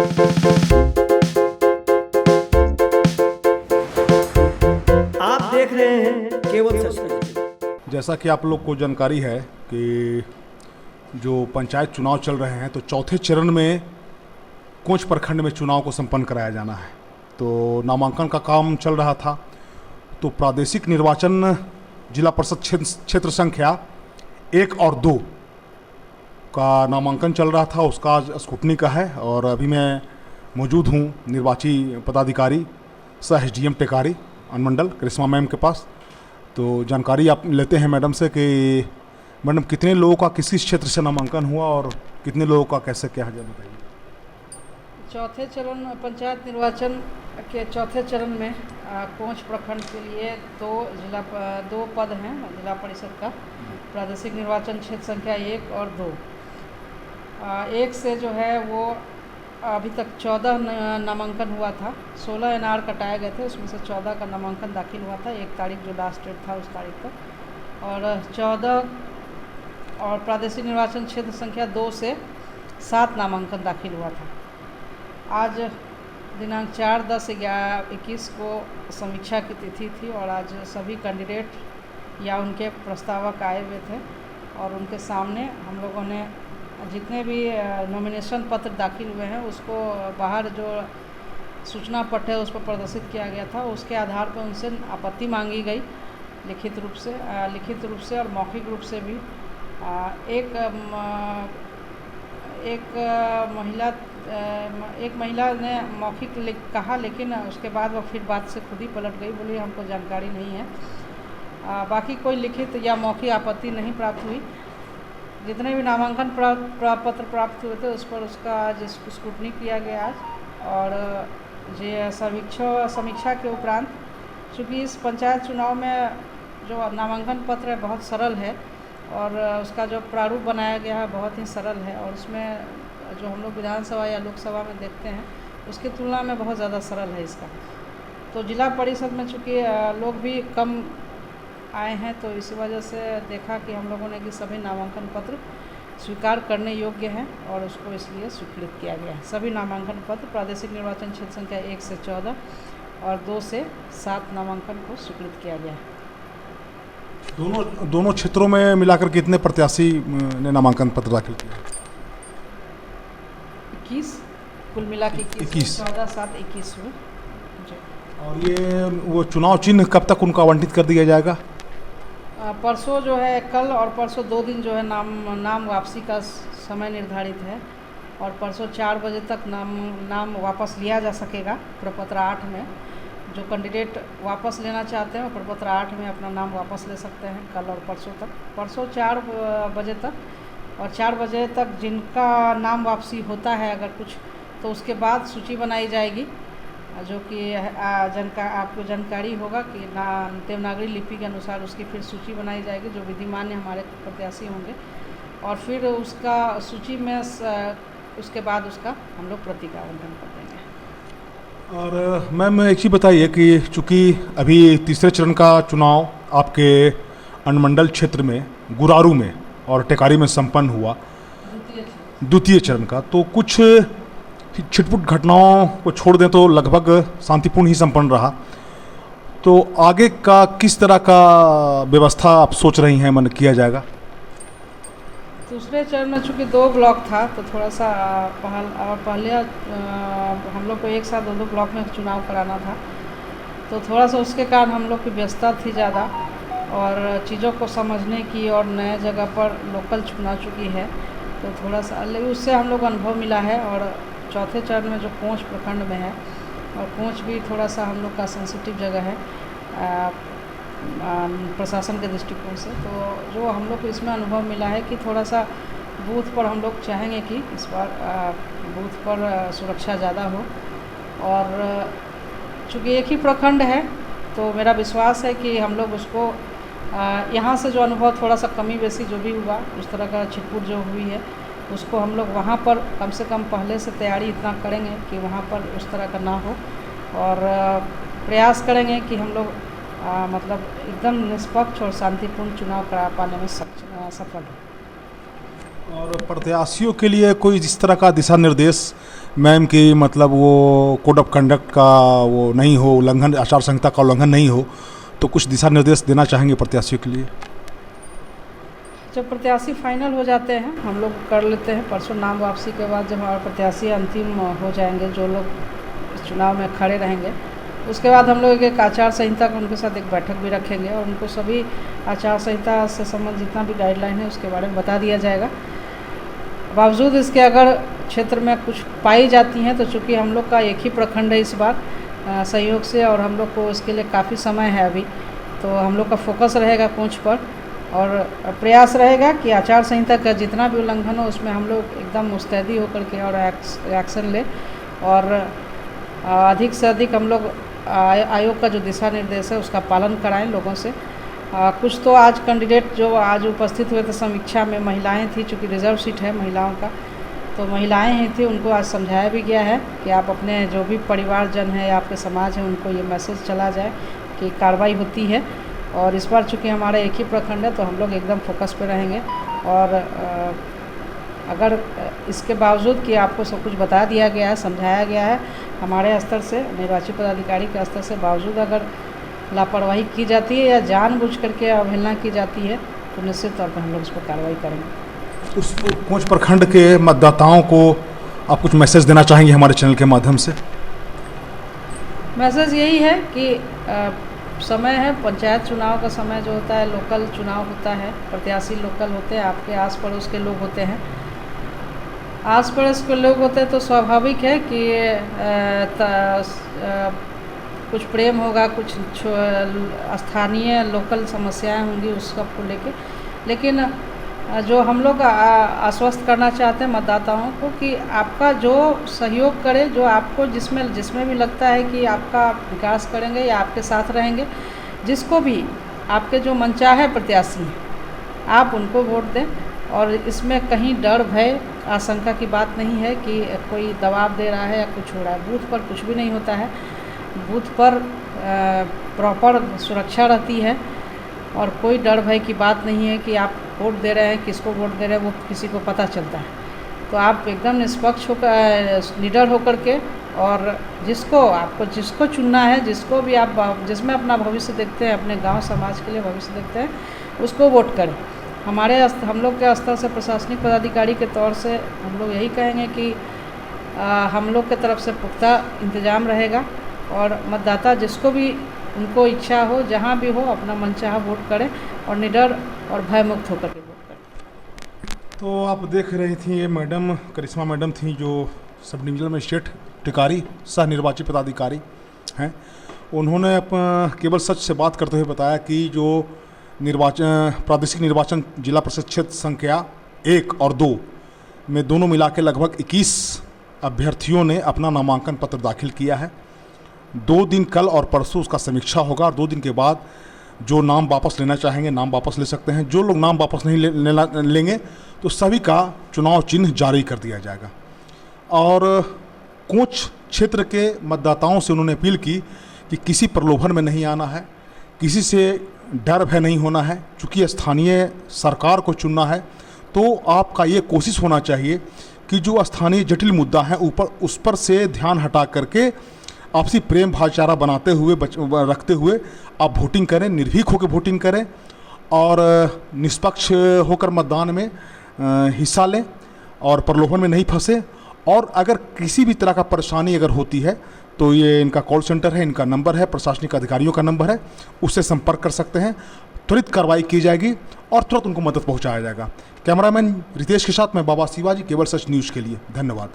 आप देख रहे हैं केवल सच। जैसा कि आप लोग को जानकारी है कि जो पंचायत चुनाव चल रहे हैं तो चौथे चरण में कोंच प्रखंड में चुनाव को संपन्न कराया जाना है। तो नामांकन का काम चल रहा था, तो प्रादेशिक निर्वाचन जिला परिषद क्षेत्र संख्या 1 और 2 का नामांकन चल रहा था। उसका आज स्क्रूटनी का है और अभी मैं मौजूद हूँ निर्वाची पदाधिकारी सह एसडीएम टेकारी अनुमंडल करिश्मा मैम के पास। तो जानकारी आप लेते हैं मैडम से कि मैडम कितने लोगों का किस क्षेत्र से नामांकन हुआ और कितने लोगों का कैसे क्या है बताइए। चौथे चरण पंचायत निर्वाचन के चौथे चरण में कोंच प्रखंड के लिए दो पद हैं जिला परिषद का। प्रादेशिक निर्वाचन क्षेत्र संख्या 1 और 2। 1 से जो है वो अभी तक 14 नामांकन हुआ था। 16 एनआर कटाए गए थे, उसमें से 14 का नामांकन दाखिल हुआ था। 1 तारीख जो लास्ट डेट था उस तारीख तक, और 14 और प्रादेशिक निर्वाचन क्षेत्र संख्या 2 से 7 नामांकन दाखिल हुआ था। आज दिनांक 4/10/21 को समीक्षा की तिथि थी और आज सभी कैंडिडेट या उनके प्रस्तावक आए हुए थे और उनके सामने हम लोगों ने जितने भी नॉमिनेशन पत्र दाखिल हुए हैं उसको बाहर जो सूचना पट है उस पर प्रदर्शित किया गया था। उसके आधार पर उनसे आपत्ति मांगी गई लिखित रूप से और मौखिक रूप से भी। एक महिला ने मौखिक कहा, लेकिन उसके बाद वो फिर बात से खुद ही पलट गई, बोली हमको जानकारी नहीं है। बाकी कोई लिखित या मौखिक आपत्ति नहीं प्राप्त हुई। जितने भी नामांकन पत्र प्राप्त हुए थे उस पर उसका आज स्क्रूटनी किया गया आज। और ये समीक्षा के उपरांत, चूँकि इस पंचायत चुनाव में जो नामांकन पत्र है बहुत सरल है और उसका जो प्रारूप बनाया गया है बहुत ही सरल है, और उसमें जो हम लोग विधानसभा या लोकसभा में देखते हैं उसकी तुलना में बहुत ज़्यादा सरल है इसका। तो जिला परिषद में चूँकि लोग भी कम आए हैं तो इसी वजह से देखा कि हम लोगों ने कि सभी नामांकन पत्र स्वीकार करने योग्य हैं और उसको इसलिए स्वीकृत किया गया है। सभी नामांकन पत्र प्रादेशिक निर्वाचन क्षेत्र संख्या 1 से 14 और 2 से 7 नामांकन को स्वीकृत किया गया है। दोनों क्षेत्रों में मिलाकर कितने प्रत्याशी ने नामांकन पत्र दाखिल किया? 21 कुल मिला के 21 14 7 21 हुए। और ये वो चुनाव चिन्ह कब तक उनका आवंटित कर दिया जाएगा? परसों जो है, कल और परसों 2 दिन जो है नाम वापसी का समय निर्धारित है और परसों 4 बजे तक नाम वापस लिया जा सकेगा। प्रपत्र 8 में जो कैंडिडेट वापस लेना चाहते हैं वो प्रपत्र 8 में अपना नाम वापस ले सकते हैं कल और परसों तक। परसों 4 बजे तक, और 4 बजे तक जिनका नाम वापसी होता है अगर कुछ, तो उसके बाद सूची बनाई जाएगी जो कि आपको जानकारी होगा कि देवनागरी लिपि के अनुसार उसकी फिर सूची बनाई जाएगी जो विधिमान्य हमारे प्रत्याशी होंगे, और फिर उसका सूची में उसके बाद उसका हम लोग प्रतीक आवंटन कर देंगे। और मैम एक चीज़ बताइए कि चूँकि अभी तीसरे चरण का चुनाव आपके अनुमंडल क्षेत्र में गुरारू में और टेकारी में संपन्न हुआ, द्वितीय चरण का, तो कुछ छिटपुट घटनाओं को छोड़ दें तो लगभग शांतिपूर्ण ही संपन्न रहा। तो आगे का किस तरह का व्यवस्था आप सोच रही हैं मन किया जाएगा? दूसरे चरण में चूँकि 2 ब्लॉक था तो थोड़ा सा पहले हम लोग को एक साथ 2 ब्लॉक में चुनाव कराना था, तो थोड़ा सा उसके कारण हम लोग की व्यस्तता थी ज़्यादा और चीज़ों को समझने की, और नए जगह पर लोकल चुना चुकी है तो थोड़ा सा उससे हम लोग अनुभव मिला है। और चौथे चरण में जो कोंच प्रखंड में है, और कोंच भी थोड़ा सा हम लोग का सेंसिटिव जगह है प्रशासन के दृष्टिकोण से, तो जो हम लोग को इसमें अनुभव मिला है कि थोड़ा सा बूथ पर हम लोग चाहेंगे कि इस बार बूथ पर सुरक्षा ज़्यादा हो। और चूँकि एक ही प्रखंड है तो मेरा विश्वास है कि हम लोग उसको यहाँ से जो अनुभव थोड़ा सा कमी बेसी जो भी हुआ, उस तरह का छिटपुट जो हुई है, उसको हम लोग वहाँ पर कम से कम पहले से तैयारी इतना करेंगे कि वहाँ पर उस तरह का ना हो, और प्रयास करेंगे कि हम लोग मतलब एकदम निष्पक्ष और शांतिपूर्ण चुनाव करा पाने में सफल हो। और प्रत्याशियों के लिए कोई इस तरह का दिशा निर्देश मैम कि मतलब वो कोड ऑफ कंडक्ट का वो नहीं हो उल्लंघन, आचार संहिता का उल्लंघन नहीं हो, तो कुछ दिशा निर्देश देना चाहेंगे प्रत्याशियों के लिए? जब प्रत्याशी फाइनल हो जाते हैं हम लोग कर लेते हैं, परसों नाम वापसी के बाद जब हमारे प्रत्याशी अंतिम हो जाएंगे, जो लोग इस चुनाव में खड़े रहेंगे, उसके बाद हम लोग एक आचार संहिता का उनके साथ एक बैठक भी रखेंगे और उनको सभी आचार संहिता से संबंधित जितना भी गाइडलाइन है उसके बारे में बता दिया जाएगा। बावजूद इसके अगर क्षेत्र में कुछ पाई जाती हैं तो चूँकि हम लोग का एक ही प्रखंड है इस बार सहयोग से, और हम लोग को इसके लिए काफ़ी समय है अभी, तो हम लोग का फोकस रहेगा कोच पर और प्रयास रहेगा कि आचार संहिता का जितना भी उल्लंघन हो उसमें हम लोग एकदम मुस्तैदी होकर के और एक्शन ले, और अधिक से अधिक हम लोग आयोग का जो दिशा निर्देश है उसका पालन कराएं लोगों से। कुछ तो आज कैंडिडेट जो आज उपस्थित हुए थे समीक्षा में महिलाएं थी, चूँकि रिजर्व सीट है महिलाओं का, तो महिलाएं ही थी, उनको आज समझाया भी गया है कि आप अपने जो भी परिवारजन है या आपके समाज है उनको ये मैसेज चला जाए कि कार्रवाई होती है। और इस बार चूँकि हमारा एक ही प्रखंड है तो हम लोग एकदम फोकस पे रहेंगे, और अगर इसके बावजूद कि आपको सब कुछ बता दिया गया है, समझाया गया है हमारे स्तर से, निर्वाचित पदाधिकारी के स्तर से, बावजूद अगर लापरवाही की जाती है या जानबूझ करके अवहेलना की जाती है तो निश्चित तौर पर हम लोग इस पर कार्रवाई करेंगे। उस कोच प्रखंड के मतदाताओं को आप कुछ मैसेज देना चाहेंगे हमारे चैनल के माध्यम से? मैसेज यही है कि समय है, पंचायत चुनाव का समय जो होता है, लोकल चुनाव होता है, प्रत्याशी लोकल होते हैं, आपके आस पड़ोस के लोग होते हैं, आस पड़ोस के लोग होते हैं तो स्वाभाविक है कि कुछ प्रेम होगा, कुछ स्थानीय लोकल समस्याएं होंगी उस सब को लेके, लेकिन जो हम लोग आश्वस्त करना चाहते हैं मतदाताओं को कि आपका जो सहयोग करे, जो आपको जिसमें भी लगता है कि आपका विकास करेंगे या आपके साथ रहेंगे, जिसको भी आपके जो मनचाहे प्रत्याशी हैं आप उनको वोट दें। और इसमें कहीं डर भय आशंका की बात नहीं है कि कोई दबाव दे रहा है या कुछ हो रहा है। बूथ पर कुछ भी नहीं होता है, बूथ पर प्रॉपर सुरक्षा रहती है और कोई डर भय की बात नहीं है कि आप वोट दे रहे हैं, किसको वोट दे रहे हैं वो किसी को पता चलता है। तो आप एकदम निष्पक्ष होकर, निडर होकर के, और जिसको चुनना है, जिसको भी आप जिसमें अपना भविष्य देखते हैं, अपने गांव समाज के लिए भविष्य देखते हैं, उसको वोट करें। हम लोग के स्तर से प्रशासनिक पदाधिकारी के तौर से हम लोग यही कहेंगे कि हम लोग के तरफ से पुख्ता इंतजाम रहेगा और मतदाता जिसको भी उनको इच्छा हो, जहाँ भी हो, अपना मनचाहा वोट करें और निडर और भयमुक्त होकर के वोट करें। तो आप देख रही थी ये मैडम करिश्मा मैडम थी जो सब डिवीजन मजिस्ट्रेट टिकारी सह निर्वाचित पदाधिकारी हैं। उन्होंने केवल सच से बात करते हुए बताया कि जो प्रादेशिक निर्वाचन जिला परिषद क्षेत्र संख्या 1 और 2 में दोनों मिला के लगभग 21 अभ्यर्थियों ने अपना नामांकन पत्र दाखिल किया है। 2 दिन कल और परसों उसका समीक्षा होगा और 2 दिन के बाद जो नाम वापस लेना चाहेंगे नाम वापस ले सकते हैं। जो लोग नाम वापस नहीं लेंगे तो सभी का चुनाव चिन्ह जारी कर दिया जाएगा। और कोच क्षेत्र के मतदाताओं से उन्होंने अपील की कि किसी प्रलोभन में नहीं आना है, किसी से डर भय नहीं होना है। चूँकि स्थानीय सरकार को चुनना है तो आपका ये कोशिश होना चाहिए कि जो स्थानीय जटिल मुद्दा है उस पर से ध्यान हटा करके आपसी प्रेम भाईचारा बनाते हुए रखते हुए आप वोटिंग करें, निर्भीक होकर वोटिंग करें और निष्पक्ष होकर मतदान में हिस्सा लें और प्रलोभन में नहीं फंसे। और अगर किसी भी तरह का परेशानी अगर होती है तो ये इनका कॉल सेंटर है, इनका नंबर है, प्रशासनिक अधिकारियों का नंबर है, उससे संपर्क कर सकते हैं। त्वरित कार्रवाई की जाएगी और तुरंत उनको मदद पहुंचाया जाएगा। कैमरामैन रितेश के साथ मैं बाबा शिवाजी, केवल सच न्यूज़ के लिए धन्यवाद।